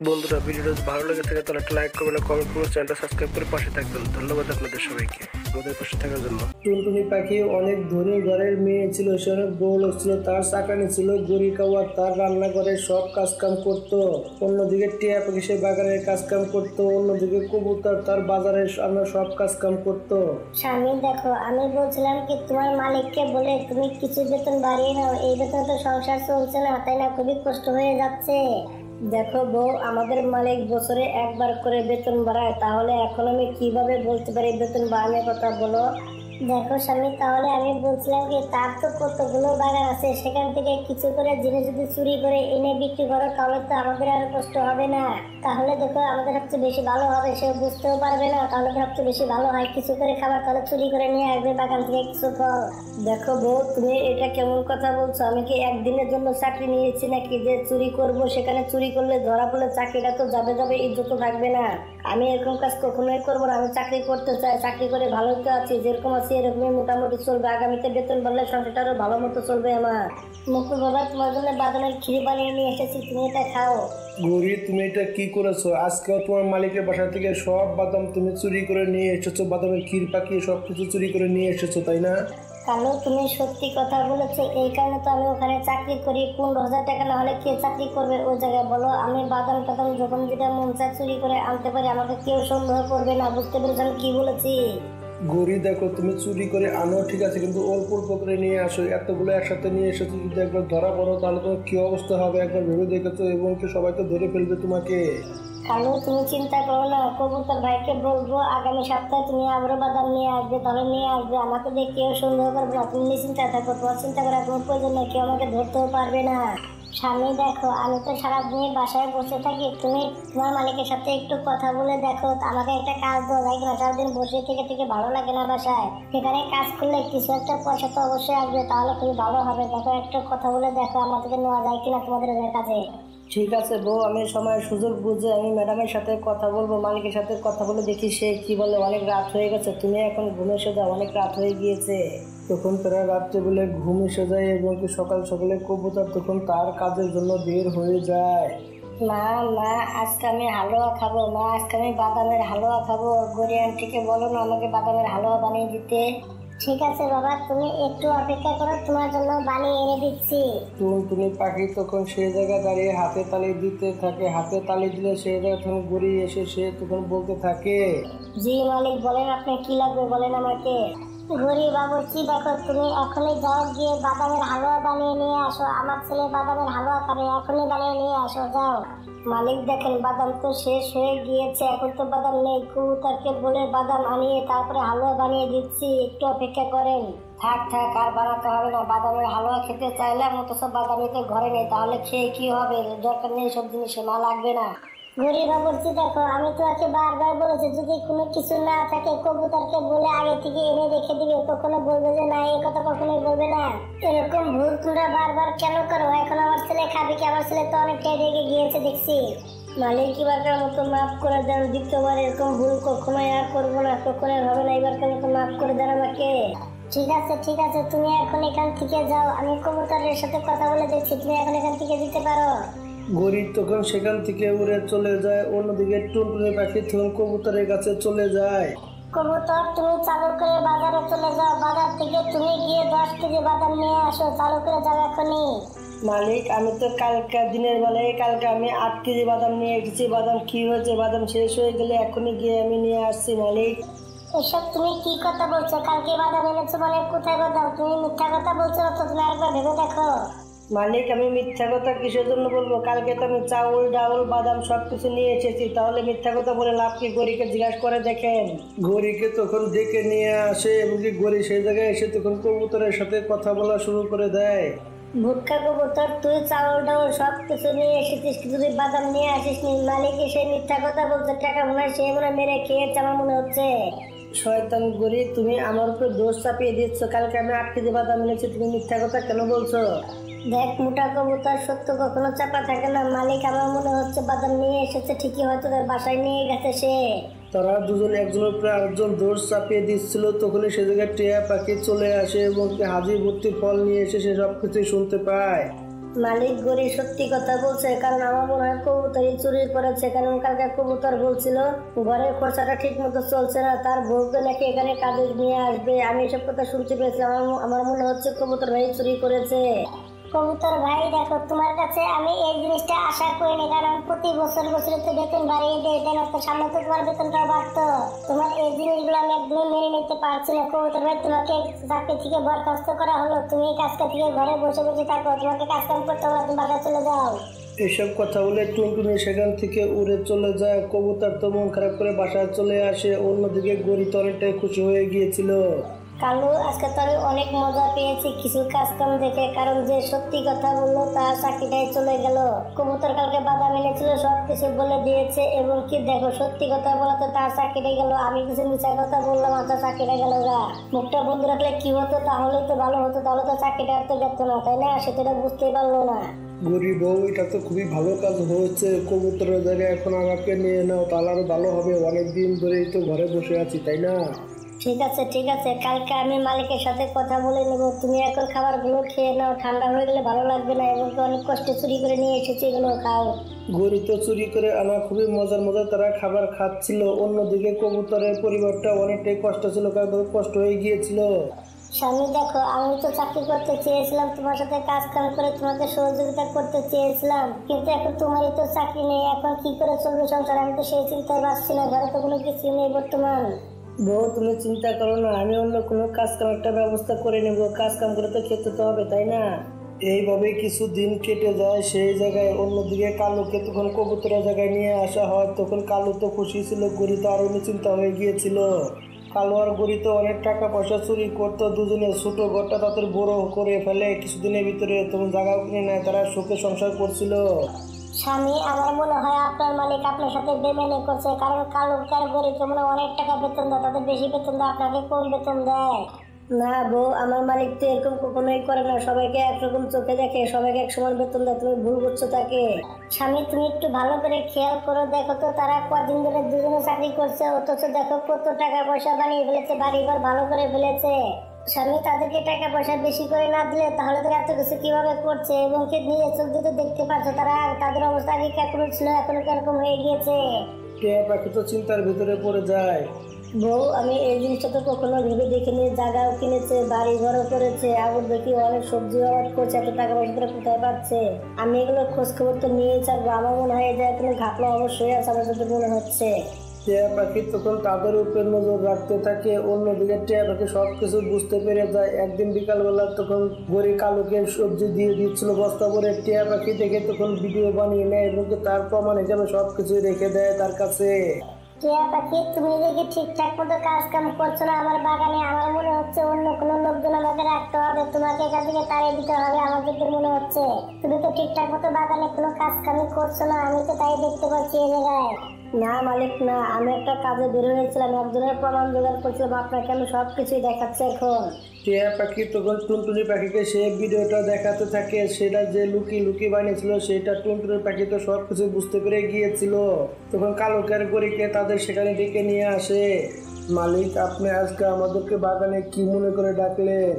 বন্ধুরা, ভিডিওটা যদি ভালো লেগে থাকে তাহলে একটা লাইক করবেন, কমেন্ট করবেন, চ্যানেলটা সাবস্ক্রাইব করে পাশে থাকবেন। ধন্যবাদ আপনাদের সবাইকে আমাদের পাশে থাকার জন্য। টুনটুনি পাখি অনেক ধনী ঘরের মেয়ে ছিল, সে অনেক বড় লোক ছিল। তার চাকরানি ছিল গড়ি কাওয়া, তার রান্নাঘরে সব কাজ কাম করতো। অন্যদিকে টিয়া পাখি সে বাগানের কাজ কাম করতো, অন্যদিকে কবুতর তার বাজারে আমরা সব কাজ কাম করতো। স্বামী দেখো, আমি বলছিলাম কি তোমার মালিককে বলে তুমি কিছু বেতন বাড়িয়ে নাও, এই বেতন তো সংসার চলছে না, তাই না? খুবই কষ্ট হয়ে যাচ্ছে। দেখো বউ, আমাদের মালিক বছরে একবার করে বেতন বাড়ায়, তাহলে এখন আমি কিভাবে বলতে পারি বেতন বাড়ানোর কথা? বলো। দেখো স্বামী, তাহলে আমি বলছিলাম কি তার তো কতগুলো বাগান আছে, সেখান থেকে কিছু করে জিনিস যদি চুরি করে এনে বিক্রি করো তাহলে তো আমাদের আর কষ্ট হবে না। তাহলে দেখো আমাদের সবচেয়ে বেশি ভালো হবে, সে বুঝতেও পারবে না, তাহলে সবচেয়ে বেশি ভালো হয় কিছু করে খাবার, তাহলে চুরি করে নিয়ে আসবে বাগান থেকে কিছু ফল। দেখো বউ, তুমি এটা কেমন কথা বলছো? আমি কি একদিনের জন্য চাকরি নিয়েছি নাকি যে চুরি করব? সেখানে চুরি করলে ধরা পড়লে চাকরিটা তো যাবে যাবে, ইজ্জত থাকবে না। আমি এরকম কাজ কখনোই করবো না। আমি চাকরি করতে চাই, চাকরি করে ভালোই তো আছি, যেরকম আছি এরকমই মোটামুটি চলবে। আগামীতে বেতন বাড়লে সংসারটা আরো ভালো মতো চলবে আমার। মুকুল বাবা, তোমার জন্য বাদামের ক্ষীর বানিয়ে নিয়ে এসেছি, তুমি এটা খাও। গৌরী, তুমি এটা কি করেছো? আজকেও তোমার মালিকের বাসা থেকে সব বাদাম তুমি চুরি করে নিয়ে এসেছো, বাদামের ক্ষীর পাকিয়ে সবকিছু চুরি করে নিয়ে এসেছো, তাই না? কালু, তুমি সত্যি কথা বলেছো, এই কারণে তো আমি ওখানে চাকরি করি। 15,000 টাকা না হলে কে চাকরি করবে ওই জায়গায় বলো? আমি বাদাম টাদাম যখন যেটা মন চায় চুরি করে আনতে পারি, আমাকে কেউ সন্দেহ করবে না। বুঝতে পেরেছো আমি কি বলেছি? গৌরী দেখো, তুমি চুরি করে আনো ঠিক আছে, কিন্তু অল্প অল্প করে নিয়ে আসো। এতগুলো একসাথে নিয়ে এসেছো, যদি একবার ধরা পড়ো তাহলে তোমার কি অবস্থা হবে একবার ভেবে দেখেছো? এবং কি সবাইকে ধরে ফেলবে তোমাকে। কালু, তুমি চিন্তা করো না, কবুতর ভাইকে বলবো আগামী সপ্তাহে তুমি আবারও বাদাম নিয়ে আসবে, তাহলে নিয়ে আসবে। আমাকে দেখে কেউ সন্দেহ করবে না, তুমি নিশ্চিন্তা থাকো। তোমার চিন্তা করার কোনো প্রয়োজন নেই, কেউ আমাকে ধরতেও পারবে না। স্বামী দেখো, আমি তো সারাদিন বাসায় বসে থাকি, তুমি তোমার মালিকের সাথে একটু কথা বলে দেখো, আমাকে একটা কাজ দেওয়া যায় কিনা। সারাদিন বসে থেকে থেকে ভালো লাগে না বাসায়, সেখানে কাজ করলে কিছু একটা পয়সা তো অবশ্যই আসবে, তাহলে খুবই ভালো হবে। দেখো, একটা কথা বলে দেখো আমাদেরকে নেওয়া যায় কিনা তোমাদের কাছে। ঠিক আছে বউ, আমি সময় সুযোগ বুঝে আমি ম্যাডামের সাথে কথা বলবো, মালিকের সাথে কথা বলে দেখি সে কি বলে। অনেক রাত হয়ে গেছে, তুমি এখন ঘুমে এসে যাও, অনেক রাত হয়ে গিয়েছে। তখন তারা রাত্রে বেলে ঘুম এসে যায় এবং কি সকাল সকালে কবুতর তখন তার কাজের জন্য বের হয়ে যায়। মা মা, আজকে আমি হালুয়া খাবো। মা, আজকে আমি বাদামের হালুয়া খাবো। গড়ি আন্টিকে বলো না আমাকে বাদামের হালুয়া বানিয়ে দিতে। ঠিক আছে বাবা, তুমি একটু অপেক্ষা করো, তোমার জন্য বানিয়ে এনে দিচ্ছি। টুনটুনি পাখি তখন সেই জায়গায় দাঁড়িয়ে হাতে তালি দিতে থাকে। হাতে তালি দিলে সেই জায়গা তখন গড়ি এসে সে তখন বলতে থাকে, জি মালিক, বলেন আপনি কি লাগবে বলেন আমাকে। গড়ি বাবুর্চি, দেখো তুমি এখনই যাও, গিয়ে বাদামের হালুয়া বানিয়ে নিয়ে আসো। আমার ছেলে বাদামের হালুয়া খাবে, এখনই বানিয়ে নিয়ে আসো, যাও। মালিক দেখেন, বাদাম তো শেষ হয়ে গিয়েছে, এখন তো বাদাম নেই। কবুতরকে বলে বাদাম আনিয়ে তারপরে হালুয়া বানিয়ে দিচ্ছি, একটু অপেক্ষা করেন। থাক থাক, আর বানাতে হবে না। বাদামের হালুয়া খেতে চাইলাম, অথচ বাদামই তো ঘরে নেই, তাহলে খেয়ে কি হবে? দরকার নেই সব জিনিস, মা লাগবে না। গরিব বাবুর্চি দেখো, আমি তো আজকে বারবার বলেছি যদি কোনো কিছু না থাকে কবুতরকে বলে আগে থেকে এনে রেখে দিবে, কখনো বলবে যে না, এই কথা কখনোই বলবে না। এরকম ভুল তোমরা বারবার কেন করো? এখন আমার ছেলে খাবে কি? আমার ছেলে তো অনেকটাই রেগে গিয়েছে দেখছি। মালিক, এবারকার মতো মাফ করে দেন, দ্বিতীয়বার এরকম ভুল কখনোই আর করবো না, কখনোই হবে না, এবারকার মতো মাফ করে দেন আমাকে। ঠিক আছে ঠিক আছে, তুমি এখন এখান থেকে যাও, আমি কবুতরের সাথে কথা বলে দেখছি, তুমি এখন এখান থেকে দিতে পারো। গরিব তখন সেখান থেকে উড়ে চলে যায়। অন্যদিকে টুনটুনি পাখি তখন কবুতরের কাছে চলে যায়। কবুতর, তুমি চালু করে বাজারে চলে যাও, বাজার থেকে তুমি গিয়ে 10 কেজি বাদাম নিয়ে আসো, চালু করে যাও এখনই। মালিক, আমি তো কালকে দিনের বেলায় কালকে আমি 8 কেজি বাদাম নিয়ে এসেছি। বাদাম কি হয়েছে? বাদাম শেষ হয়ে গেলে এখনই গিয়ে আমি নিয়ে আসছি মালিক। এসব তুমি কি কথা বলছো? কালকে বাদাম এনেছো মানে কোথায় বাদাম? তুমি মিথ্যা কথা বলছো তো, তুমি একবার ভেবে দেখো। মালিক, আমি মিথ্যা কথা কিসের জন্য বলবো? কালকে তো আমি চাউল ডাউল বাদাম সবকিছু নিয়ে এসেছি, তাহলে মিথ্যা কথা বলে লাভ কি? গরিকে জিজ্ঞাসা করে দেখেন। গরিকে তখন ডেকে নিয়ে আসে এবং কি গরি সেই জায়গায় এসে তখন কবুতরের সাথে কথা বলা শুরু করে দেয়। ভুট্টা কবুতর, তুই চাউল ডাউল সব কিছু নিয়ে এসেছিস, কিন্তু তুই বাদাম নিয়ে আসিস নি। মালিক এসে মিথ্যা কথা বলছে, টাকা মনে হয় সে মনে মেরে খেয়েছে আমার মনে হচ্ছে। শয়তান গরি, তুমি আমার উপর দোষ চাপিয়ে দিচ্ছ। কালকে আমি 8 কেজি বাদাম এনেছি, তুমি মিথ্যা কথা কেন বলছো? দেখ মোটা কবুতর, সত্য কখনো চাপা থাকে না। মালিক আমার মনে হচ্ছে বাদাম নিয়ে এসেছে, ঠিকই হয়তো তার বাসায় নিয়ে গেছে সে। তারা দুজন একজনের উপরে আরেকজন দোষ চাপিয়ে দিচ্ছিল। তখনই সে জায়গায় টিয়া পাখি চলে আসে এবং হাজির ভর্তি ফল নিয়ে এসে সে সবকিছুই শুনতে পায়। মালিক গরি সত্যি কথা বলছে, কারণ আমার মনে হয় কবুতরই চুরি করেছে। কারণ কালকে কবুতর বলছিল ঘরের খরচাটা ঠিক মতো চলছে না, তার বউকে নাকি এখানে কাজে নিয়ে আসবে। আমি এসব কথা শুনতে পেয়েছি, আমার মনে হচ্ছে কবুতর ভাই চুরি করেছে। কবুতর ভাই দেখো, তোমার কাছে আমি এই জিনিসটা আশা করিনি, কারণ প্রতি বছর বছর তো বেতন বাড়িয়ে দেয়, তাই না? তো সামনে তো তোমার বেতনটা বাড়তো। তোমার এই জিনিসগুলো আমি একদমই মেনে নিতে পারছি না। কবুতর ভাই, তোমাকে চাকরি থেকে বরখাস্ত করা হলো, তুমি এই কাজটা থেকে ঘরে বসে বসে থাকো, তোমাকে কাজ কাম করতে হবে, তুমি বাসায় চলে যাও। এসব কথা বলে টুনটুনি সেখান থেকে উড়ে চলে যায়। কবুতর তো মন খারাপ করে বাসায় চলে আসে। অন্যদিকে গরি তো অনেকটাই খুশি হয়ে গিয়েছিল। কালু, আজকে তো আমি অনেক মজা পেয়েছি কিছু কাজ কাম দেখে, কারণ যে সত্যি কথা বললো তার চাকরিটাই চলে গেল। কবুতর কালকে বাধা মেনেছিল, সবকিছু বলে দিয়েছে, এবং কি দেখো সত্যি কথা বলাতে তার চাকরিটাই গেল। আমি কিছু মিথ্যা কথা বললাম আর তার চাকরিটা গেল গা। মুখটা বন্ধ রাখলে কি হতো, তাহলে তো ভালো হতো, তাহলে তো চাকরিটা আর তো যেত না, তাই না? সেটা বুঝতেই পারলো না। গরিব বউ, এটা তো খুবই ভালো কাজ হয়েছে। কবুতরের জায়গায় এখন আমাকে নিয়ে নাও, তাহলে আরো ভালো হবে। অনেকদিন ধরেই তো ঘরে বসে আছি, তাই না? ঠিক আছে ঠিক আছে, কালকে আমি মালিকের সাথে কথা বলে নেব। তুমি এখন খাবারগুলো খেয়ে নাও, ঠান্ডা হয়ে গেলে ভালো লাগবে না, এবং অনেক কষ্টে চুরি করে নিয়ে এসেছি, এগুলো খাও। গরু তো চুরি করে আনা খুবই মজার মজার তারা খাবার খাচ্ছিল। অন্যদিকে কবুতরের পরিবারটা অনেকটাই কষ্ট ছিল, কারণ তাদের কষ্ট হয়ে গিয়েছিল। স্বামী দেখো, আমি তো চাকরি করতে চেয়েছিলাম, তোমার সাথে কাজ কাম করে তোমাকে সহযোগিতা করতে চেয়েছিলাম, কিন্তু এখন তোমারই তো চাকরি নেই, এখন কি করে চলবে সংসার? আমি তো সেই চিন্তায় বাঁচছি না, ঘরে তো কোনো কিছু নেই বর্তমান। বউ, তুমি চিন্তা করো না, আমি অন্য কোনো কাজ কাম একটা ব্যবস্থা করে নেব। কাজ কাম করে তো খেতে তো হবে, তাই না? এইভাবে কিছু দিন কেটে যায়। সেই জায়গায় অন্যদিকে কালুকে তখন কবুতরের জায়গায় নিয়ে আসা হয়। তখন কালু তো খুশি ছিল, গরি তো আরো চিন্তা হয়ে গিয়েছিল। কালু আর গরি তো অনেক টাকা পয়সা চুরি করতো, দুজনে ছোট ঘরটা তাদের বড় করে ফেলে কিছুদিনের ভিতরে। তখন জায়গাও কিনে নেয়, তারা সুখে সংসার করছিল। স্বামী, আমার মনে হয় আপনার মালিক আপনার সাথে বেমেনে করছে, কারণ কালুকার গরিবকে মনে হয় অনেক টাকা বেতন দেয়, তাদের বেশি বেতন দেয়, আপনাকে কম বেতন দেয়। না বউ, আমার মালিক তো এরকম কখনোই করে না, সবাইকে একরকম চোখে দেখে, সবাইকে এক সমান বেতন দেয়। তুমি ভুল করছো তাকে। স্বামী, তুমি একটু ভালো করে খেয়াল করো, দেখো তো তারা কদিন ধরে দুজনে চাকরি করছে, অথচ দেখো কত টাকা পয়সা বানিয়ে ফেলেছে, বাড়িঘর ভালো করে ফেলেছে। স্বামী, তাদেরকে টাকা পয়সা বেশি করে না দিলে তাহলে তারা এত কিছু কিভাবে করছে, এবং কে নিয়ে চলতে তো দেখতে পাচ্ছ তারা তাদের অবস্থা আগে কেমন ছিল, এখন কিরকম হয়ে গিয়েছে। টিয়া পাখি তো চিন্তার ভিতরে পড়ে যায়। বউ, আমি এই জিনিসটা তো কখনো ভেবে দেখিনি। জায়গাও কিনেছে, বাড়ি ঘরও করেছে, আবার দেখি অনেক সবজি আবাদ করছে, এত টাকা পয়সা করে কোথায় পাচ্ছে? আমি এগুলো খোঁজ খবর তো নিয়ে থাকবো। আমার মনে হয় এটা কোনো ঘাটলা অবশ্যই আছে, আমার যত মনে হচ্ছে। টিয়া পাখি তখন তাদের উপর নজর রাখতে থাকে। অন্যদিকে টিয়া পাখি সবকিছু বুঝতে পেরে যায়। একদিন বিকালবেলা তখন গরি কালুকে সবজি দিয়ে দিচ্ছিল বস্তা করে। টিয়া পাখি দেখে তখন ভিডিও বানিয়ে নেয় এবং তার প্রমাণ হিসাবে সবকিছু রেখে দেয় তার কাছে। টিয়া পাখি, তুমি দেখি ঠিকঠাক মতো কাজ কাম করছো না আমার বাগানে। আমার মনে হচ্ছে অন্য কোনো লোকজন আমাকে রাখতে হবে, তোমাকে এখান থেকে তাড়িয়ে দিতে হবে। আমার যেটা মনে হচ্ছে তুমি তো ঠিকঠাক মতো বাগানে কোনো কাজ কামই করছো না, আমি তো তাই দেখতে পাচ্ছি এই জায়গায়। না মালিক, না, আমি একটা কাজে বের হয়েছিলাম, একজনের প্রমাণ জোগাড় করছিলাম, আপনাকে আমি সবকিছুই দেখাচ্ছি এখন। টিয়া পাখি তখন টুনটুনি পাখিকে সে ভিডিওটা দেখাতে থাকে। সেটা যে লুকি লুকি বানিয়েছিল সেটা টুনটুনি পাখি তো সবকিছু বুঝতে পেরে গিয়েছিল। তখন কালুকের গরিকে তাদের সেখানে ডেকে নিয়ে আসে। মালিক, আপনি আজকে আমাদেরকে বাগানে কি মনে করে ডাকলেন?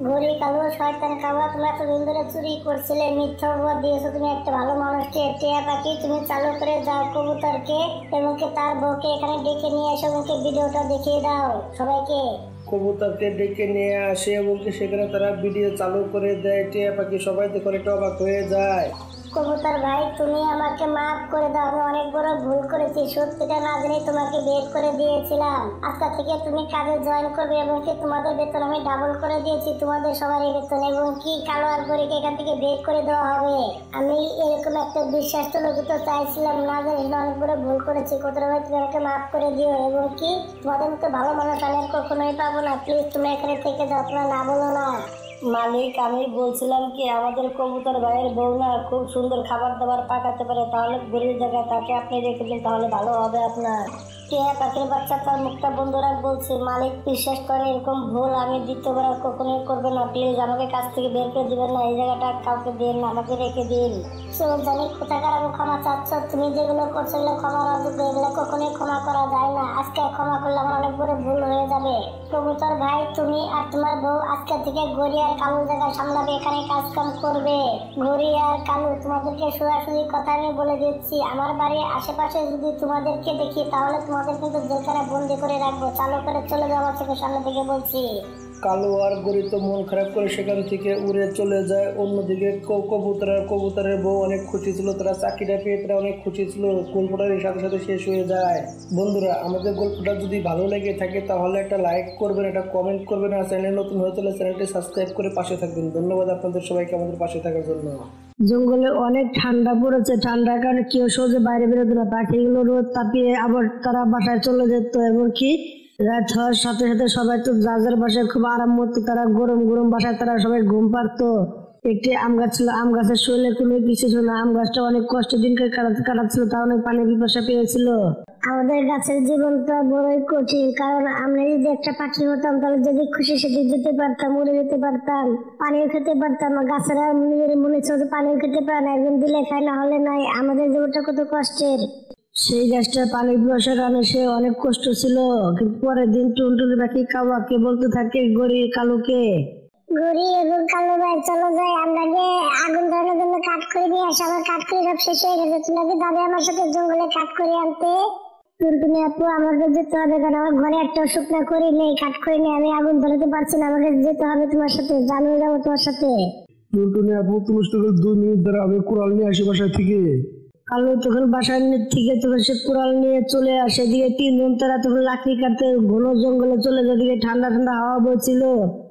ঘড়ি কালো শয়তান কাবা, তোমরা এতদিন ধরে চুরি করছিলে, মিথ্যা অপবাদ দিয়েছো, তুমি একটা ভালো মানুষকে। টিয়া পাখি, তুমি চালু করে যাও কবুতরকে এবং তার বউকে এখানে ডেকে নিয়ে এসো এবং ভিডিওটা দেখিয়ে দাও সবাইকে। কবুতরকে ডেকে নিয়ে আসে এবং সেখানে তারা ভিডিও চালু করে দেয়। টিয়া পাখি সবাই দেখে অনেকটা অবাক হয়ে যায়। কবুতর ভাই, তুমি আমাকে মাফ করে দাও, আমি অনেক বড় ভুল করেছি, সত্যিটা না জেনে তোমাকে বের করে দিয়েছিলাম। আজকে থেকে তুমি কাজে জয়েন করবে এবং তোমাদের বেতন আমি ডাবল করে দিয়েছি, তোমাদের সবারই বেতন, এবং কালো আর গরিকে এখান থেকে বের করে দেওয়া হবে। আমি এরকম একটা বিশ্বাস তো লোক তো চাইছিলাম না, জানি অনেক বড় ভুল করেছি। কবুতর ভাই, তুমি আমাকে মাফ করে দিও, এবং তোমাদের মতো ভালো মানুষ আমি আর কখনোই পাবো না। প্লিজ তুমি এখানে থেকে যাও, তোমরা না বলো না। মালিক, আমি বলছিলাম কি, আমাদের কবুতর ভাইয়ের বউ না খুব সুন্দর খাবার দাবার পাকাতে পারে, তাহলে গরিব জায়গায় তাকে আপনি রেখে দিন, তাহলে ভালো হবে আপনার। টিয়া পাখির বাচ্চা তার মুখটা বন্ধ রাখ বলছি। মালিক বিশ্বাস করে এরকম ভুল আমি দ্বিতীয়বার আর কখনোই করবে না। প্লিজ আমাকে কাছ থেকে বের করে দিবেন না, এই জায়গাটা কাউকে দিন না, আমাকে রেখে দিন। চোর জানি কোথাকার আমি ক্ষমা চাচ্ছ, তুমি যেগুলো করছো এগুলো ক্ষমার অযোগ্য, এগুলো কখনোই ক্ষমা করা যায় না। আজকে ক্ষমা করলে আমার অনেক বড় ভুল হয়ে যাবে। কবুতর ভাই তুমি আর তোমার বউ আজকে থেকে গড়ি আর কালু জায়গায় সামলাবে, এখানে কাজ কাম করবে। গড়ি আর কালু তোমাদেরকে সোজাসুজি কথা আমি বলে দিচ্ছি, আমার বাড়ির আশেপাশে যদি তোমাদেরকে দেখি তাহলে তোমাদের কিন্তু জেলখানে বন্দি করে রাখবো। চালু করে চলে যাও আমার চোখের সামনে থেকে বলছি। কালু আর গরি তো মন খারাপ করে সেখান থেকে উড়ে চলে যায়। অন্যদিকে কবুতরের বউ অনেক খুশি ছিল, তারা চাকরিটা পেয়ে তারা অনেক খুশি ছিল। গল্পটার সাথে সাথে শেষ হয়ে যায়। বন্ধুরা আমাদের গল্পটা যদি ভালো লেগে থাকে তাহলে একটা লাইক করবেন, একটা কমেন্ট করবেন, আর চ্যানেল নতুন হয়ে তাহলে চ্যানেলটি সাবস্ক্রাইব করে পাশে থাকবেন। ধন্যবাদ আপনাদের সবাইকে আমাদের পাশে থাকার জন্য। জঙ্গলে অনেক ঠান্ডা পড়েছে, ঠান্ডার কারণে কেউ সহজে বাইরে বেরোতো না। পাখিগুলো রোদ তাপিয়ে আবার তারা বাসায় চলে যেত, এমনকি রাত হওয়ার সাথে সাথে সবাই তো যার বাসায় খুব আরাম করতো। তারা গরম গরম বাসায় তারা সবাই ঘুম পারতো। একটি আম গাছ ছিল, আম গাছের শরীরে কোনো কিছু ছিল না। আম গাছটা অনেক কষ্ট দিনকে কাটাচ্ছিল, তার অনেক পানি পিপাসা পেয়েছিল। আমাদের গাছের জীবনটা বড়ই কঠিন, কারণ আমরা যদি একটা পাখি হতাম তাহলে যদি খুশি সেদিকে যেতে পারতাম, উড়ে যেতে পারতাম, পানিও খেতে পারতাম। গাছেরা নিজের মনে ছিল পানিও খেতে পারে না, একদিন দিলে খায় না হলে নাই। আমাদের জীবনটা কত কষ্টের। সেই গাছটা পানি পিপাসার কারণে সে অনেক কষ্ট ছিল। কিন্তু পরের দিন টুনটুনি পাখি কাউকে বলতে থাকে গড়ি কালুকে, গড়ি এবং কালু ভাই চলো যাই, আমরা গিয়ে আগুন ধরানোর জন্য কাঠ করে নিয়ে আসি। আমার কাঠ করে সব শেষ হয়ে গেছে, তুমি কি দাদা আমার সাথে জঙ্গলে কাঠ করে আনতে? টুনটুনি আপু আমাকে যেতে হবে, কারণ আমার ঘরে একটা শুকনা করি নেই, কাঠ করে নেই, আমি আগুন ধরাতে পারছি না। আমাকে যেতে হবে তোমার সাথে, জানিয়ে যাবো তোমার সাথে। টুনটুনি আপু তুমি 2 মিনিট ধরে আমি কুড়াল নিয়ে আসি বাসা থেকে। কালু তখন বাসার থেকে তখন সে কুড়াল নিয়ে চলে আসে। দিকে তিনজন তারা তখন লাকড়ি কাটতে ঘন জঙ্গলে চলে যায়। দিকে ঠান্ডা ঠান্ডা হাওয়া বইছিল,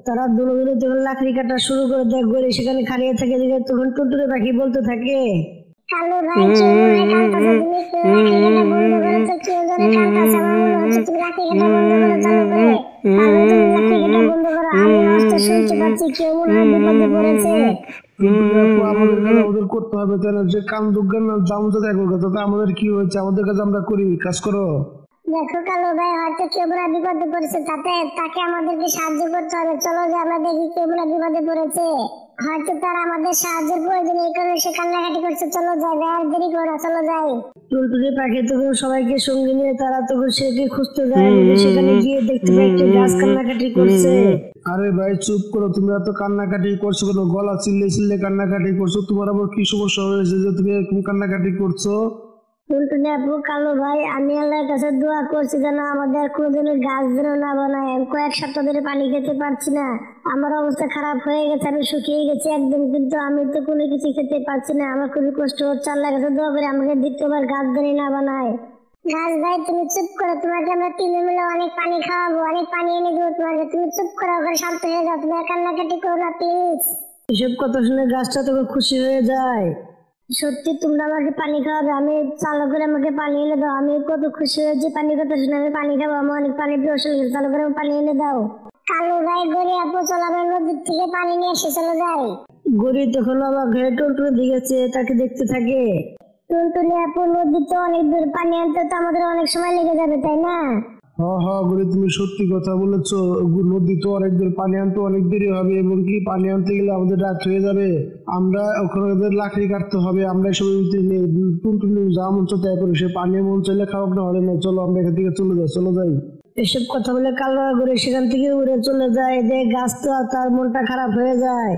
তারা দুজনে তখন লাকড়ি কাটা শুরু করে দেয়। গড়ি সেখানে খাড়িয়ে থাকে। দিকে তখন টুনটুনি পাখি বলতে থাকে, কালু ভাই কি মনে কাঁদতাছে, তুমি কি লাকড়ি কাটা বন্ধ করে তো কেউ জানে কাঁদতাছে, আমার মনে হচ্ছে তুমি লাকড়ি কাটা বন্ধ করে চালু করে। কালু তুমি লাকড়ি কাটা বন্ধ করো, আমি আওয়াজ তো শুনতে পাচ্ছি কেউ মনে হয় বিপদে পড়েছে। আমাদের করতে হবে, তাহলে যে কাম দুর্গান দাম তো দেখো তাতে আমাদের কি হয়েছে, আমাদের কাছে আমরা করি, কাজ করো। দেখো কালু ভাই হয়তো কেউ বলে বিপদে পড়েছে, তাকে আমাদেরকে সাহায্য করতে হবে। চলো যে আমরা দেখি কেউ বলে বিপদে পড়েছে, হয়তো তার আমাদের সাহায্যের প্রয়োজন, এই কারণে সে কান্নাকাটি করছে। চলো যাই, আর দেরি করো না, চলো যাই। টুনটুনি পাখি তখন সবাইকে সঙ্গে নিয়ে তারা তখন সেকে খুঁজতে যায়। সেখানে গিয়ে দেখতে পায় একটা গাছ কান্নাকাটি করছে। আরে ভাই চুপ করো, তুমি এত কান্নাকাটি করছো কেন? গলা চিল্লে চিল্লে কান্নাকাটি করছো, তোমার আবার কি সমস্যা হয়েছে যে তুমি এরকম কান্নাকাটি করছো? টুনটুনি আপু কালু ভাই আমি আল্লাহর কাছে দোয়া করছি যেন আমাদের কোনোদিনের গাছ যেন না বানায়। আমি কয়েক সপ্তাহ ধরে পানি খেতে পারছি না, আমার অবস্থা খারাপ হয়ে গেছে, আমি শুকিয়ে গেছি একদম, কিন্তু আমি তো কোনো কিছু খেতে পারছি না, আমার খুবই কষ্ট হচ্ছে। আল্লাহর কাছে দোয়া করে আমাকে দ্বিতীয়বার গাছ যেন না বানায়। গাছ ভাই তুমি চুপ করো, তোমাকে আমরা তিনে মিলে অনেক পানি খাওয়াবো, অনেক পানি এনে দেবো তোমাকে, তুমি চুপ করো, ওখানে শান্ত হয়ে যাও, তুমি আর কান্নাকাটি করো না প্লিজ। এসব কথা শুনে গাছটা তখন খুশি হয়ে যায়। সত্যি তোমরা আমাকে পানি খাওয়াবে, আমি চালু করে আমাকে পানি এনে দাও। আমি কত খুশি হয়েছি পানি কথা শুনে, আমি পানি খাবো, আমার অনেক পানি পিপাসা লেগেছে, চালু করে পানি এনে দাও। কালু ভাই গড়ি আপু চলো আমরা নদীর থেকে পানি নিয়ে এসে চলে যাই। গড়ি তখন আবার ঘরে টুনটুনি দিয়েছে, তাকে দেখতে থাকে। টুনটুনি আপু নদীতে অনেক দূর, পানি আনতে তো আমাদের অনেক সময় লেগে যাবে তাই না? হ্যাঁ গরি তুমি সত্যি কথা বলেছো, নদী তো অনেক দূর, পানি আনতে অনেক দেরি হবে, এবং কি পানি আনতে গেলে আমাদের রাত হয়ে যাবে, আমরা ওখানে লাকড়ি কাটতে হবে। আমরা সব টুনটুনি যা মন চায় তাই করি, সে পানি মন চাইলে খাওয়াক না হলে না, চলো আমরা এখান থেকে চলে যাই। এসব কথা বলে কালো করে সেখান থেকে উড়ে চলে যায়। দেখ গাছ তো তার মনটা খারাপ হয়ে যায়।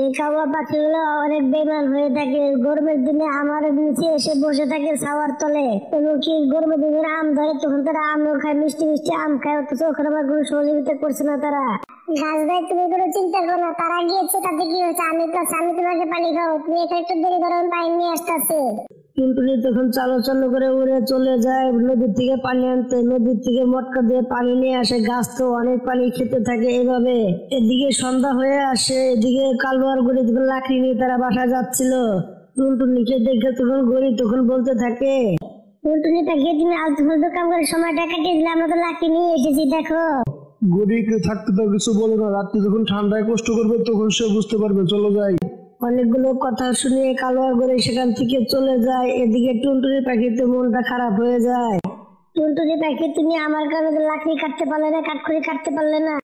এই কাওয়া পাখিগুলো অনেক বেমান হয়ে থাকে, গরমের দিনে আমার নিচে এসে বসে থাকে ছাওয়ার তলে, এবং কি গরমের দিনে আম ধরে, তখন তারা আমও খায়, মিষ্টি মিষ্টি আম খায়, অথচ ওখানে আমার কোনো সহযোগিতা করছে না তারা। গাছ ভাই তুমি কোনো চিন্তা করো না, তারা গিয়েছে তাতে কি হয়েছে, আমি তোমাকে পানি খাবো, তুমি এখানে একটু দেরি করো, আমি পানি নিয়ে আসতেছি। টুনটুনি তখন চালু করে উড়ে চলে যায় নদীর থেকে পানি আনতে। নদীর থেকে মটকা দিয়ে পানি নিয়ে আসে। গাছ তো অনেক পানি খেতে থাকে এভাবে। এদিকে সন্ধ্যা হয়ে আসে, এদিকে কালু আর গড়ি তখন লাকড়ি নিয়ে তারা বাসা যাচ্ছিল। টুনটুনিকে দেখে তখন গড়ি তখন বলতে থাকে, টুনটুনি পাখি তুমি আলতু ফালতু কাম করে সময়টা কাটিয়ে দিলে, আমরা তো লাকড়ি নিয়ে এসেছি দেখো। গরিকে থাকতে তো কিছু বলো না, রাত্রে যখন ঠান্ডায় কষ্ট করবে তখন সে বুঝতে পারবে, চলো যাই। অনেকগুলো কথা শুনিয়ে কালো আর গড়ি সেখান থেকে চলে যায়। এদিকে টুনটুনি পাখিতে মনটা খারাপ হয়ে যায়। টুনটুনি পাখি তুমি আমার কারণে লাকড়ি কাটতে পারলে না, কাঠখড়ি কাটতে পারলে না।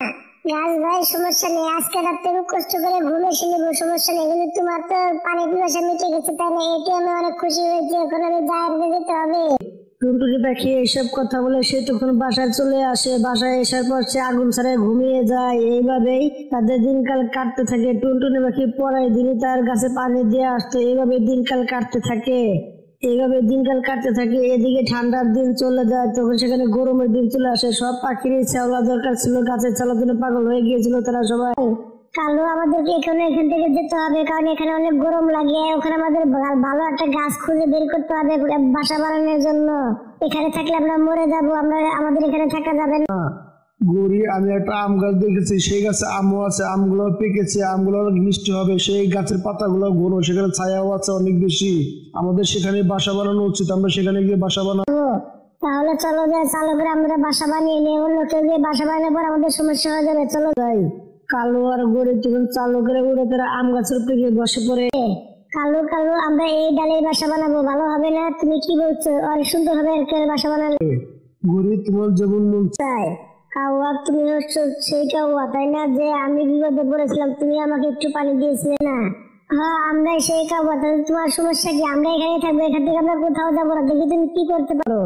গাছ ভাই সমস্যা নেই, আজকে রাতে আমি কষ্ট করে ঘুমে এসে নেবো, সমস্যা নেই। কিন্তু তোমার তো পানি পিপাসা মিটে গেছে তাই না? এটি আমি অনেক খুশি হয়েছি। এখন আমি বাইরে যেতে হবে। টুনটুনি পাখি এইসব কথা বলে সে তখন বাসায় চলে আসে। বাসায় আসার পর সে আগুন ছাড়ায় ঘুমিয়ে যায়। এইভাবেই তাদের দিনকাল কাটতে থাকে। টুনটুনি পাখি পরের দিনই তার গাছে পানি দিয়ে আসতো। এইভাবে দিনকাল কাটতে থাকে। এদিকে ঠান্ডার দিন চলে যায়, তখন সেখানে গরমের দিন চলে আসে। সব পাখিরই ছাওলা দরকার ছিল, গাছের ছাওলার জন্য পাগল হয়ে গিয়েছিল তারা সবাই। কালু আমাদেরকে এখান থেকে যেতে হবে, কারণ এখানে অনেক গরম লাগে। ওখানে আমাদের ভালো একটা গাছ খুঁজে বের করতে হবে বাসা বানানোর জন্য। এখানে থাকলে আমরা মরে যাবো, আমাদের এখানে থাকা যাবে না। গৌরী, আমি একটা আম গাছ দেখেছি, সেই গাছে আমও আছে, আমগুলো পেকেছে, আমগুলো অনেক মিষ্টি হবে। সেই গাছের পাতাগুলো ঘন, সেখানে ছায়াও আছে অনেক বেশি। আমাদের সেখানে বাসা বানানো উচিত, আমরা সেখানে গিয়ে বাসা বানাবো। তাহলে চলো যাই, চালু করে আমরা বাসা বানিয়ে নিয়ে অন্য কেউ গিয়ে বাসা বানানোর পর আমাদের সমস্যা হয়ে যাবে। চলো যাই। কালু আর গৌরী তখন চালু করে উড়ে তারা আম গাছের উপরে গিয়ে বসে পড়ে। কালু আমরা এই ডালে বাসা বানাবো, ভালো হবে না? তুমি কি বলছো? অনেক সুন্দর হবে বাসা বানালে। গৌরী, তোমার যেমন মন চাই। কাউয়া, তুমি হচ্ছে সেই কাউয়া তাই না, যে আমি বিপদে পড়েছিলাম, তুমি আমাকে একটু পানি দিয়েছিলে না? হ্যাঁ, আমরাই সেই কাউয়া। তাহলে তোমার সমস্যা কি? আমরা এখানে থাকবো, এখান থেকে আমরা কোথাও যাবো না। দেখি তুমি কি করতে পারো।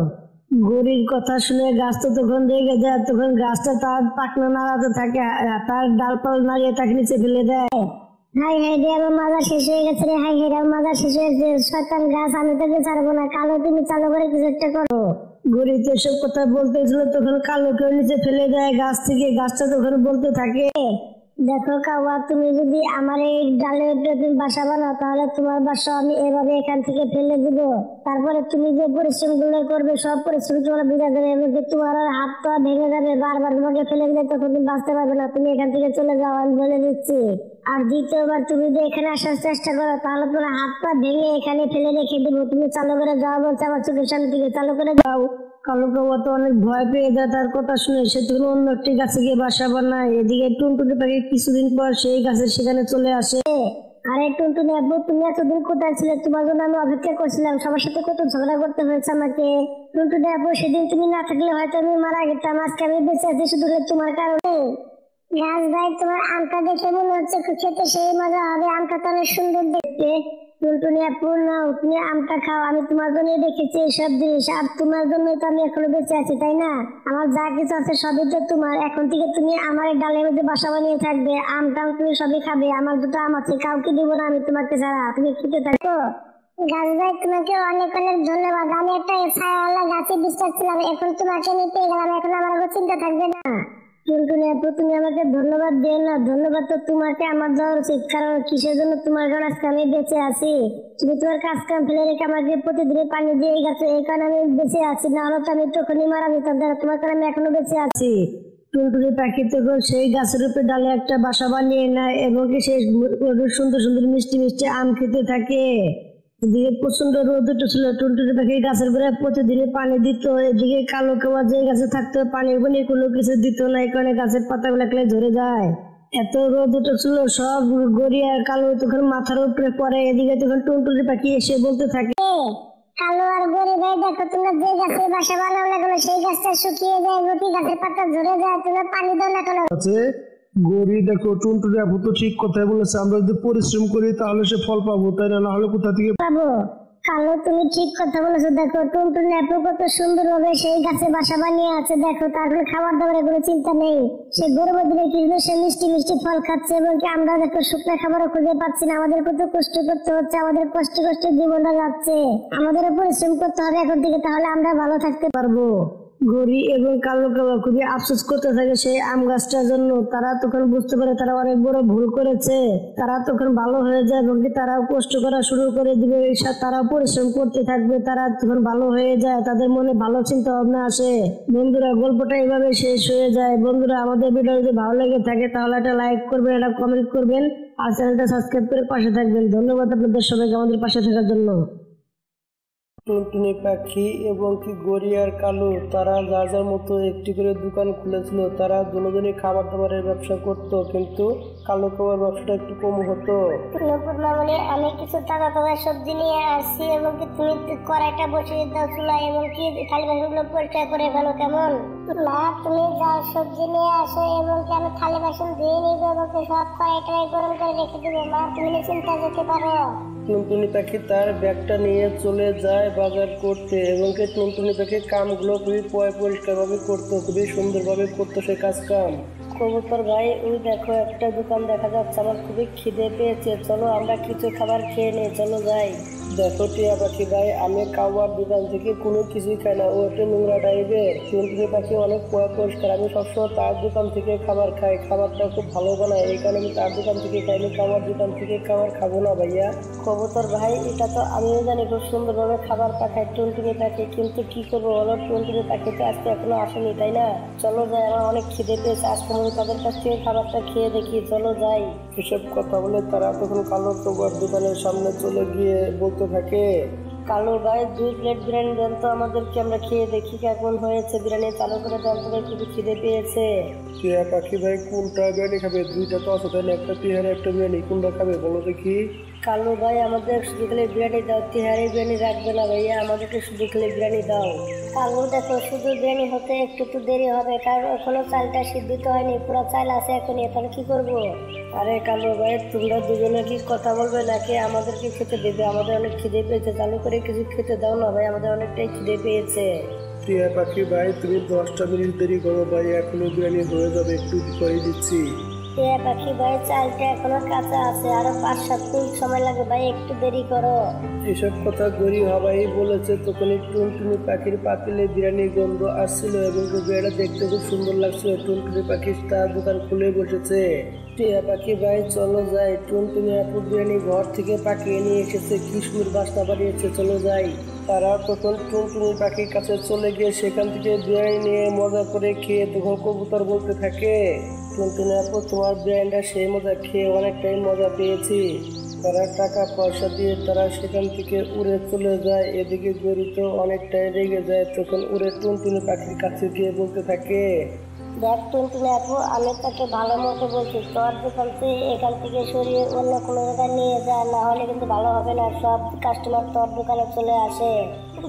গৌরীর কথা শুনে গাছ তো তখন রেগে যায়। তখন গাছটা তার পাখনা নাড়াতে থাকে, তার ডালপাল নাড়িয়ে তাকে নিচে ফেলে দেয়। হাই হাই রে, আমার মাজা শেষ হয়ে গেছে রে। হাই হাই রে, আমার মাজা শেষ হয়েছে। শয়তান গাছ, আমি তোকে ছাড়বো না। কালো, তুমি চালু করে কিছু একটা করো। গৌরী তো সব কথা বলতেছিল, তখন কালোকে নিচে ফেলে দেয় গাছ থেকে। গাছটা তখন বলতে থাকে, দেখো কাউয়া, তুমি যদি আমার এই ডালে তুমি বাসা বানাও, তাহলে তোমার বাসা আমি এভাবে এখান থেকে ফেলে দিব। তারপরে তুমি যে পরিশ্রম গুলো করবে, সব পরিশ্রম তোমার বুঝা যাবে এবং তোমার হাত পা ভেঙে যাবে। বারবার তোমাকে ফেলে দিলে তখন তুমি বাঁচতে পারবে না। তুমি এখান থেকে চলে যাও, আমি বলে দিচ্ছি। আর দ্বিতীয়বার তুমি যদি এখানে আসার চেষ্টা করো, তাহলে তোমার হাত পা ভেঙে এখানে ফেলে রেখে দেবো। তুমি চালু করে যাও বলছে, আমার চোখের সামনে থেকে চালু করে যাও। কালো কাউয়া তো অনেক ভয় পেয়ে যায় তার কথা শুনে। সে তখন অন্য একটি গাছে গিয়ে বাসা বানায়। এদিকে টুনটুনি পাখি কিছুদিন পর সেই গাছের সেখানে চলে আসে। আরে টুনটুনি আব্বু, তুমি এতদিন কোথায় ছিলে? তোমার জন্য আমি অপেক্ষা করছিলাম। সবার সাথে কত ঝগড়া করতে হয়েছে আমাকে। টুনটুনি আব্বু, সেদিন তুমি না থাকলে হয়তো আমি মারা যেতাম। আজকে আমি বেঁচে আছি শুধু তোমার কারণে। গাছ ভাই, তোমার আমটা দেখে মনে হচ্ছে খেতে সেই মজা হবে। আমটা তো অনেক সুন্দর দেখতে। টুনটুনি আপু, নাও তুমি আমটা খাও। আমি তোমার জন্যই দেখেছি এইসব জিনিস, আর তোমার জন্যই তো আমি এখনো বেঁচে আছি তাই না? আমার যা কিছু আছে সবই তো তোমার। এখন থেকে তুমি আমার ডালের মধ্যে বাসা বানিয়ে থাকবে। আমটাও তুমি সবই খাবে। আমার দুটো আম আছে, কাউকে দিব না আমি তোমাকে ছাড়া। তুমি খেতে থাকো। গাছ ভাই, তোমাকে অনেক অনেক ধন্যবাদ। আমি একটা ছায়াওয়ালা গাছে বিশ্বাস ছিলাম, এখন তোমাকে আমি পেয়ে গেলাম। এখন আমার চিন্তা থাকবে না। টুনটুনি আপু, তুমি আমাকে ধন্যবাদ দিও না। ধন্যবাদ তো তোমাকে আমার দেওয়া উচিত, কারণ কিসের জন্য তোমার কারণে আজকে আমি বেঁচে আছি। তুমি তোমার কাজ কাম ফেলে রেখে আমাকে প্রতিদিন পানি দিয়ে গেছো, এই কারণে আমি বেঁচে আছি। না হলে তো আমি তখনই মারা যেতাম। তোমার কারণে আমি এখনো বেঁচে আছি। টুনটুনি পাখি তখন সেই গাছের উপরে ডালে একটা বাসা বানিয়ে নেয় এবং সে সুন্দর সুন্দর মিষ্টি মিষ্টি আম খেতে থাকে। এদিকে প্রচন্ড রোদ উঠেছিল। টুনটুনি পাখি গাছের গোড়ায় প্রতিদিনই পানি দিত। এদিকে কালো কাউয়া যে গাছে থাকতো পানির পানি কোনো কিছু দিত না, এই কারণে গাছের পাতাগুলো একলাই ঝরে যায়। এত রোদ উঠেছিল, সব গড়ি আর কালো তখন মাথার উপরে পড়ে। এদিকে তখন টুনটুনি পাখি এসে বলতে থাকে, কালো আর গরি ভাই, দেখো তোমরা যে গাছের বাসা বানাও না কেন, সেই গাছটা শুকিয়ে যায়, রুটি গাছের পাতা ঝরে যায়। তোমরা পানি দাও না কেন? গৌরী, দেখো টুনটুনি আপু তো ঠিক কথাই বলেছে। আমরা যদি পরিশ্রম করি তাহলে সে ফল পাবো, তাই না? হলে কোথা থেকে পাবো? কালো, তুমি ঠিক কথা বলেছো। দেখো টুনটুনি আপু কত সুন্দর ভাবে সেই গাছে বাসা বানিয়ে আছে। দেখো তার কোনো খাবার দাবারের কোনো চিন্তা নেই। সে গরমের দিনে কিন্তু সে মিষ্টি মিষ্টি ফল খাচ্ছে এবং আমরা দেখো শুকনো খাবারও খুঁজে পাচ্ছি না। আমাদের কত কষ্ট করতে হচ্ছে, আমাদের কষ্ট কষ্ট জীবনটা যাচ্ছে। আমাদের পরিশ্রম করতে হবে এখন থেকে, তাহলে আমরা ভালো থাকতে পারবো। গড়ি এবং কালো কাউয়া খুবই আফসোস করতে থাকে সেই আম গাছটার জন্য। তারা তখন বুঝতে পারে তারা অনেক বড় ভুল করেছে। তারা তখন ভালো হয়ে যায় এবং তারাও কষ্ট করা শুরু করে দিবে। তারাও পরিশ্রম করতে থাকবে। তারা তখন ভালো হয়ে যায়, তাদের মনে ভালো চিন্তা ভাবনা আসে। বন্ধুরা, গল্পটা এইভাবে শেষ হয়ে যায়। বন্ধুরা, আমাদের ভিডিও যদি ভালো লেগে থাকে তাহলে একটা লাইক করবেন, একটা কমেন্ট করবেন আর চ্যানেলটা সাবস্ক্রাইব করে পাশে থাকবেন। ধন্যবাদ আপনাদের সবাইকে আমাদের পাশে থাকার জন্য। টুনটুনি পাখি এবং কি গড়ি আর কালু তারা যা যার মতো একটি করে দোকান খুলেছিল। তারা দুজনেই খাবার দাবারের ব্যবসা করত, কিন্তু কালো কাউয়ার ব্যবসাটা একটু কম হতো। নকুর মামনি, আমি কিছু তাজা তাজা সবজি নিয়ে আসছি এবং কি তুমি কড়াইটা বসিয়ে দাও চুলায় এবং কি থালি বাসনগুলো পরিষ্কার করে ফেলো কেমন? মা তুমি যাও সবজি নিয়ে আসো এবং কি আমি থালি বাসন ধুয়ে নিবো এবং কি সব কড়াইটাই গরম করে রেখে দেবো। মা তুমি নিশ্চিন্তা যেতে পারো। টুনটুনি পাখি তার ব্যাগটা নিয়ে চলে যায় বাজার করতে এবং কি টুনটুনি পাখি কামগুলো খুবই পরিষ্কারভাবে করতো, খুবই সুন্দরভাবে করতো সে কাজ কাম। কবুতর ভাই ওই দেখো একটা দোকান দেখা যাচ্ছে, আমার খুবই খিদে পেয়েছে, চলো আমরা কিছু খাবার খেয়ে নিই, চলো যাই। দেখো টিয়া পাখি ভাই, আমি কাউয়ার দোকান থেকে কোনো কিছুই খাই না, ও একটা নোংরা টাইপের। টুনটুনি পাখি অনেক পরিষ্কার, আমি সবসময় তার দোকান থেকে খাবার খাই, খাবারটা খুব ভালো বানায়, এই কারণে আমি তার দোকান থেকে খাই, আমি কাউয়ার দোকান থেকে খাবার খাবো না ভাইয়া। কবুতর ভাই এটা তো আমিও জানি খুব সুন্দরভাবে খাবার পাঠায় টুনটুনি পাখি, কিন্তু কি করবো বলো, টুনটুনি পাখি তো আজকে এখনো আসেনি তাই না? চলো যাই, আমার অনেক খিদে পেয়েছে, আজকে আমি তাদের কাছ থেকে খাবারটা খেয়ে দেখি, চলো যাই। এসব কথা বলে তারা তখন কালো কাউয়ার দোকানের সামনে চলে গিয়ে বলতে থাকে, কালু ভাই 2 প্লেট বিরিয়ানি দেন তো আমাদেরকে, আমরা খেয়ে দেখি কেমন হয়েছে, বিরিয়ানি চালু করে দেন তো ভাই, খুবই খিদে পেয়েছে। টিয়া পাখি ভাই কোনটা বিরিয়ানি খাবে? দুইটা তো আছে তাই না, একটা তিহারি একটা বিরিয়ানি, কোনটা খাবে বলো দেখি? কালু ভাই আমাদের শুধু খালি বিরিয়ানি দাও, তিহারি বিরিয়ানি রাখবে না ভাইয়া, আমাদেরকে শুধু খালি বিরিয়ানি দাও। কালু দেখো শুধু বিরিয়ানি হতে একটু তো দেরি হবে, কারণ এখনো চালটা সিদ্ধ হয়নি, পুরো চাল আছে এখনই, তাহলে কি করবো? আরে কালু ভাই তোমরা দুজনে কি কথা বলবে নাকি আমাদেরকে খেতে দেবে? আমাদের অনেক খিদে পেয়েছে, চালু করে কিছু খেতে দাও না ভাই, আমাদের অনেকটাই খিদে পেয়েছে। টিয়া পাখি ভাই তুমি 10টা মিনিট দেরি করো ভাই, এখনো বিরিয়ানি হয়ে যাবে, একটু করে দিচ্ছি। টিয়া পাখি ভাই চালটা এখনো কাঁচা আছে, আরো 5-7 মিনিট সময় লাগবে ভাই, একটু দেরি করো। এসব কথা গরিব হবাই বলেছে, তখন টুনটুনি পাখির পাতিলে বিরিয়ানির গন্ধ আসছিল এবং বিরিয়ানিটা দেখতে খুব সুন্দর লাগছিল। টুনটুনি পাখি তার দোকান খুলে বসেছে। টিয়া পাখি ভাই চলো যাই, টুনটুনি আপু বিরিয়ানি ঘর থেকে পাকিয়ে নিয়ে এসেছে, কি সুন্দর বাসনা বাড়িয়েছে, চলো যাই। তারা তখন টুনটুনি পাখির কাছে চলে গিয়ে সেখান থেকে বিরিয়ানি নিয়ে মজা করে খেয়ে তখন কবুতর বলতে থাকে, টুনটুনি আপু তোমার বিরিয়ানিটা সেই মজা, খেয়ে অনেকটাই মজা পেয়েছি। তারা টাকা পয়সা দিয়ে তারা সেখান থেকে উড়ে চলে যায়। এদিকে গরিব তো অনেকটাই রেগে যায়, তখন উড়ে টুনটুনি পাখির কাছে গিয়ে বলতে থাকে, দেখ টুনটুনি আপু, আমি তাকে ভালো মতো বলছি, তোর দোকান থেকে এখান থেকে সরিয়ে অন্য কোনো জায়গায় নিয়ে যা, না হলে কিন্তু ভালো হবে না, সব কাস্টমার তোর দোকানে চলে আসে।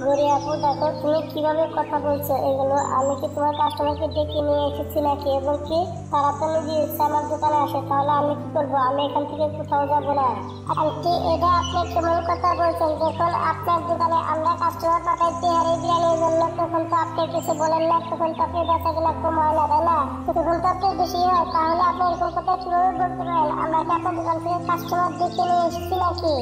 গরি আপু দেখো তুমি কিভাবে কথা বলছো এগুলো, আমি কি তোমার কাস্টমারকে ডেকে নিয়ে এসেছি নাকি? এবং কি তারা তো নিজে ইচ্ছে আমার দোকানে আসে, তাহলে আমি কি করবো? আমি এখান থেকে কোথাও যাবো না। আন্টি এটা আপনি কেমন কথা বলছেন? যখন আপনার দোকানে আমরা কাস্টমার পাঠাই তিহারি বিরিয়ানির জন্য, তখন তো আপনি কিছু বলেন না, তখন তো আপনি বেচা কিনা কম হয় না তাই না? তখন তো আপনি বেশি হয়, তাহলে আপনি এরকম কথা কিভাবে বলতে পারেন? আমরা কি আপনার দোকান থেকে কাস্টমার ডেকে নিয়ে এসেছি নাকি?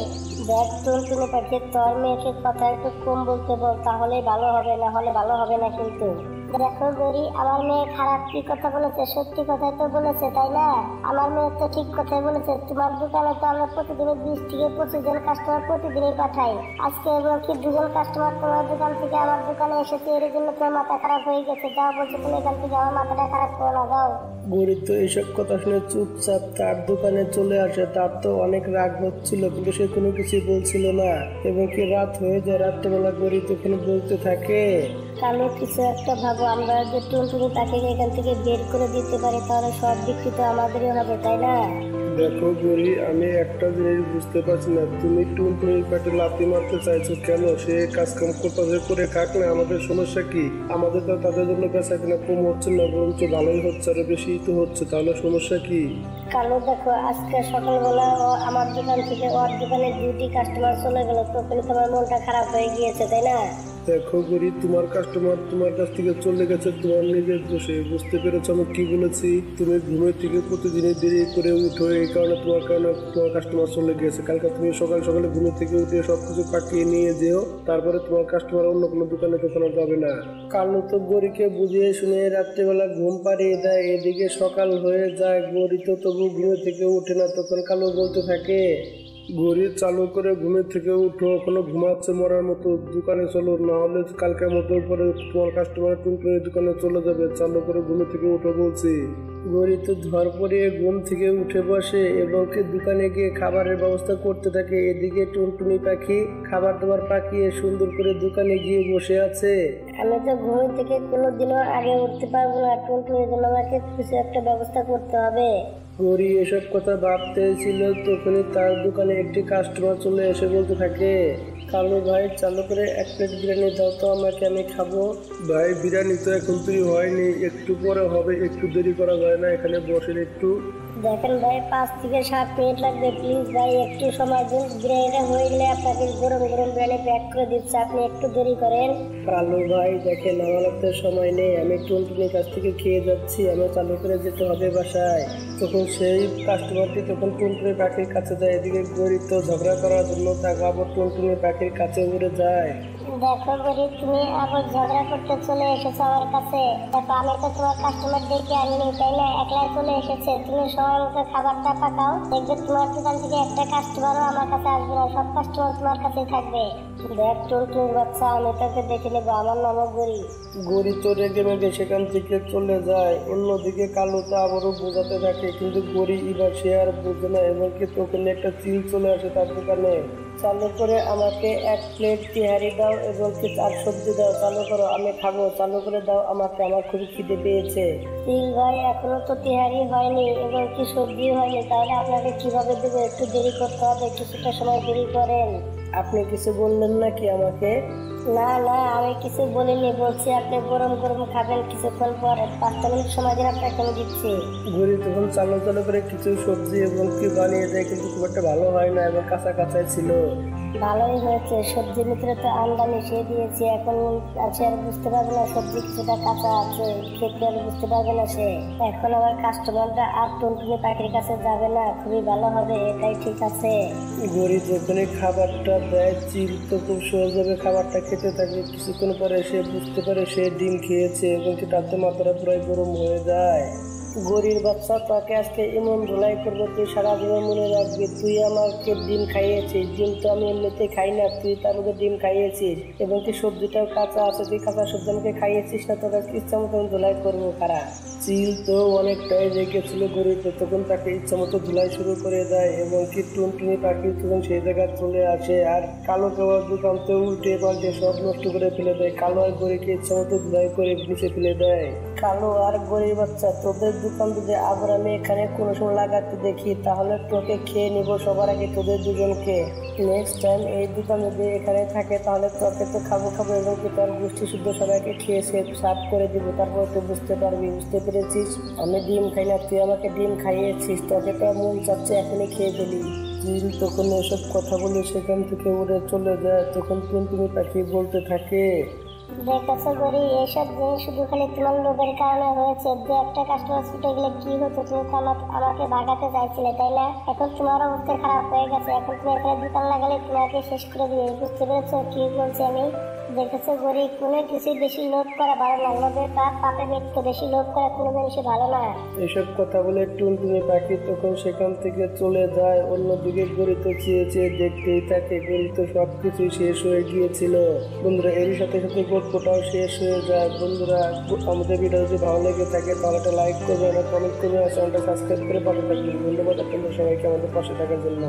দেখ টুনটুনি পাখি, তোর মেয়েকে কথা একটু কম বলতে বল, তাহলেই ভালো হবে, না হলে ভালো হবে না কিন্তু। দেখো গরি, আমার মেয়ে খারাপ কি কথা বলেছে? সত্যি কথাই তো বলেছে তাই না? আমার মেয়ে তো ঠিক কথাই বলেছে। তোমার দোকানে তো আমরা প্রতিদিনই 20 থেকে 25 জন কাস্টমার প্রতিদিনই পাঠাই, আজকে এবং কি 2 জন কাস্টমার তোমার দোকান থেকে আমার দোকানে এসেছে, এর জন্য তোমার মাথা খারাপ হয়ে গেছে। যাও বলছো তুমি এখান থেকে, আমার মাথাটা খারাপ করো না, যাও। গরিব তো এইসব কথা শুনে চুপচাপ তার দোকানে চলে আসে। তার তো অনেক রাগ হচ্ছিল, কিন্তু সে কোনো কিছু বলছিল না। এবং কি রাত হয়ে যায়, রাত্রেবেলা গরিব ওখানে বলতে থাকে, কালো কিছু একটা ভাবো, আমরা যে টুনটুনি পাখিকে এখান থেকে বের করে দিতে পারি, তাহলে সব বিক্রি তো আমাদেরই হবে তাই না? দেখো গরি, আমি একটা জিনিস বুঝতে পারছি না, তুমি টুনটুনির পেটে লাথি মারতে চাইছো কেন? সে কাজ কাম করতে করে খাক না, আমাদের সমস্যা কি? আমাদের তো তাদের জন্য বেচা কিনা কম হচ্ছে না, বরঞ্চ ভালোই হচ্ছে, আরো বেশি তো হচ্ছে, তাহলে সমস্যা কি? কালো দেখো আজকে সকালবেলা ও আমার দোকান থেকে ওর দোকানে 2টি কাস্টমার চলে গেল, তখন তোমার মনটা খারাপ হয়ে গিয়েছে তাই না? দেখো গরি, তোমার কাস্টমার তোমার কাছ থেকে চলে গেছে তোমার নিজের দোষে, বুঝতে পেরেছো আমি কি বলেছি? তুমি ঘুমের থেকে প্রতিদিনই দেরি করে উঠো, এই কারণে তোমার কাস্টমার চলে গিয়েছে। কালকে তুমি সকাল সকালে ঘুমের থেকে উঠে সবকিছু পাঠিয়ে নিয়ে যেও, তারপরে তোমার কাস্টমার অন্য কোনো দোকানে যাবে না। কালো তো গরিকে বুঝিয়ে শুনে রাত্রিবেলা ঘুম পাড়িয়ে দেয়। এদিকে সকাল হয়ে যায়, গরি তো তবু ঘুমের থেকে উঠে না। তখন কালো বলতে থাকে, ঘড়ি চালু করে ঘুমের থেকে উঠো, এখনো ঘুমাচ্ছে মরার মতো, দোকানে চলো, না হলে কালকের মতো পরে তোমার কাস্টমার টুনটুনির দোকানে চলে যাবে। চালু করে ঘুমের থেকে উঠো বলছি। ঘড়ি তো ধর পড়িয়ে ঘুম থেকে উঠে বসে এবং দোকানে গিয়ে খাবারের ব্যবস্থা করতে থাকে। এদিকে টুনটুনি পাখি খাবার দাবার পাকিয়ে সুন্দর করে দোকানে গিয়ে বসে আছে। আমি তো ঘুম থেকে কোনোদিনও আগে উঠতে পারবো না, টুনটুনির জন্য আমাকে কিছু একটা ব্যবস্থা করতে হবে। গৌরী এসব কথা ভাবতেছিল তখনই তার দোকানে একটি কাস্টমার চলে এসে বলতে থাকে, কালু ভাই চালু করে 1 প্লেট বিরিয়ানি দাও তো আমাকে, আমি খাবো। ভাই বিরিয়ানি তো এখন তৈরি হয়নি, একটু পরে হবে, একটু দেরি করা যায় না, এখানে বসেন একটু। দেখেন ভাই 5 থেকে 7 মিনিট লাগবে, প্লিজ ভাই একটু সময় দিন। বিরিয়ানিটা হইলে আপনাকে গরম গরম বিরিয়ানি প্যাক করে দিচ্ছে, আপনি একটু দেরি করেন। কালু ভাই দেখেন আমার হাতে সময় নেই, আমি টুনটুনির কাছ থেকে খেয়ে যাচ্ছি, আমার চালু করে যেতে হবে বাসায়। তখন সেই কাস্টমারটি তখন টুনটুনি পাখির কাছে যায়, এদিকে গৌরী তো ঝগড়া করার জন্য তাকে আবার টুনটুনি পাখির কাছে উড়ে যায়। দেখো গরি, তুমি আবার ঝগড়া করতে চলে এসেছো আমার কাছে। দেখো আমি তো তোমার কাস্টমার ডেকে আনিনি, তাই না? একলাই চলে এসেছে। তুমি সময় মতো খাবারটা পাকাও, দেখবে তোমার দোকান থেকে একটা কাস্টমারও আমার কাছে আসবে না, সব কাস্টমার তোমার কাছেই থাকবে। দেখ টুনটুনির বাচ্চা, আমি তোকে দেখে নেবো, আমার নামও গরি। গৌরী তো রেগে মেগে সেখান থেকে চলে যায়। অন্যদিকে কালু তো আবারও বোঝাতে থাকে, কিন্তু গৌরী এবার সে আর বোঝে না, এমনকি তখন একটা চিল চলে আসে তার দোকানে। চালু করে আমাকে 1 প্লেট তিহারি দাও এবং 4 সবজি দাও, চালু করো, আমি খাবো, চালু করে দাও আমাকে, আমার খুবই খিদে পেয়েছে। তিল ভাই এখনো তো তিহারি হয়নি এবং কি সবজি হয়নি, তাহলে আপনাকে কিভাবে দেবো? একটু দেরি করতে হবে, কিছুটা সময় দেরি করেন। আপনি কিছু বললেন নাকি আমাকে? না না, আমি কিছু বলিনি, বলছি আপনি গরম গরম খাবেন কিছুক্ষণ পর, 5 মিনিট সময় দিন, আপনাকে আমি দিচ্ছি। গৌরী তখন চালু চালু করে কিছু সবজি এবং কি বানিয়ে দেয়, কিন্তু খুব একটা ভালো হয় না এবং কাঁচা কাঁচাই ছিল। ভালোই হয়েছে, সবজির ভিতরে তো আন্ডা মিশিয়ে দিয়েছি, এখন আছে আর বুঝতে পারবে না সবজি কিছুটা কাঁচা আছে, খেতে আর বুঝতে পারবে না সে। এখন আমার কাস্টমারটা আর টুনটুনি পাখির কাছে যাবে না, খুবই ভালো হবে, এটাই ঠিক আছে। গৌরী যখনই খাবারটা দেয়, চিল তো খুব সহজভাবে খাবারটা খেতে থাকে। কিছুক্ষণ পরে সে বুঝতে পারে সে ডিম খেয়েছে এবং কি তাতে মাথাটা প্রায় গরম হয়ে যায়। গৌরীর বাচ্চা, তোকে আজকে এমন ধুলাই করবো তুই সারা জীবন মনে রাখবি। তুই আমাকে ডিম খাইয়েছিস, ডিম তো আমি এমনিতে খাই না, তুই তার মধ্যে ডিম খাইয়েছিস এবং কি সবজিটাও কাঁচা আছে, তুই কাঁচা সবজি আমাকে খাইয়েছিস না, তোকে ইচ্ছা মতো ধুলাই করবো কারা। চিল তো অনেকটাই রেগেছিল গৌরীতে, তখন তাকে ইচ্ছা মতো ধুলাই শুরু করে দেয় এবং কি টুনটুনি পাখি তখন সেই জায়গায় চলে আসে আর কালো খাবার দোকান তো উল্টে পাল্টে সব নষ্ট করে ফেলে দেয়। কালো আর গৌরীকে ইচ্ছা মতো ধুলাই করে নিচে ফেলে দেয়। কালো আর গৌরীর বাচ্চা, তোদের দোকান যদি আবার আমি এখানে কোনো সময় লাগাতে দেখি তাহলে তোকে খেয়ে নিব সবার আগে, তোদের দুজনকে। নেক্সট টাইম এই দোকান যদি এখানে থাকে তাহলে তোকে তো খাবো এবং কি তোর গোষ্ঠী শুদ্ধ সবাইকে খেয়ে সে সাফ করে দিব, তারপর তুই বুঝতে পারবি। বুঝতে পেরেছিস? আমি ডিম খাই না, তুই আমাকে ডিম খাইয়েছিস, তোকে তো মন চাচ্ছে এখনই খেয়ে ফেলি। চিল তখন এসব কথা বলে সেখান থেকে উড়ে চলে যায়। তখন টুনটুনি পাখি বলতে থাকে, দেখেছো গরি, এইসব জিনিস শুধু খালি তোমার লোভের কারণে হয়েছে। যে একটা কাস্টমার ছুটে গেলে কি হতো? তুমি তো আমাকে ভাগাতে চাইছিলে, তাই না? এখন তোমার অবস্থা খারাপ হয়ে গেছে, এখন তুমি এখানে দোকান লাগালে তোমাকে শেষ করে দিবে। বুঝতে পেরেছো কি বলছি আমি? দেখেছো গরি, কোনো কিছু বেশি লোভ করা ভালো না, লোভের পাপ পাপে মৃত্যু, বেশি লোভ করা কোনো জিনিসই ভালো না। এসব কথা বলে টুনটুনি পাখি তখন সেখান থেকে চলে যায়। অন্যদিকে গৌরী তো চেয়ে চেয়ে দেখতেই থাকে, গৌরী তো সবকিছু শেষ হয়ে গিয়েছিল। বন্ধুরা এরই সাথে সাথে গল্পটাও শেষ হয়ে যায়। বন্ধুরা আমাদের ভিডিও যদি ভালো লেগে থাকে তাহলে একটা লাইক করবে, কমেন্ট করবে আর চ্যানেলটা সাবস্ক্রাইব করে পাশে থাকবেন। ধন্যবাদ আপনাদের সবাইকে আমাদের পাশে থাকার জন্য।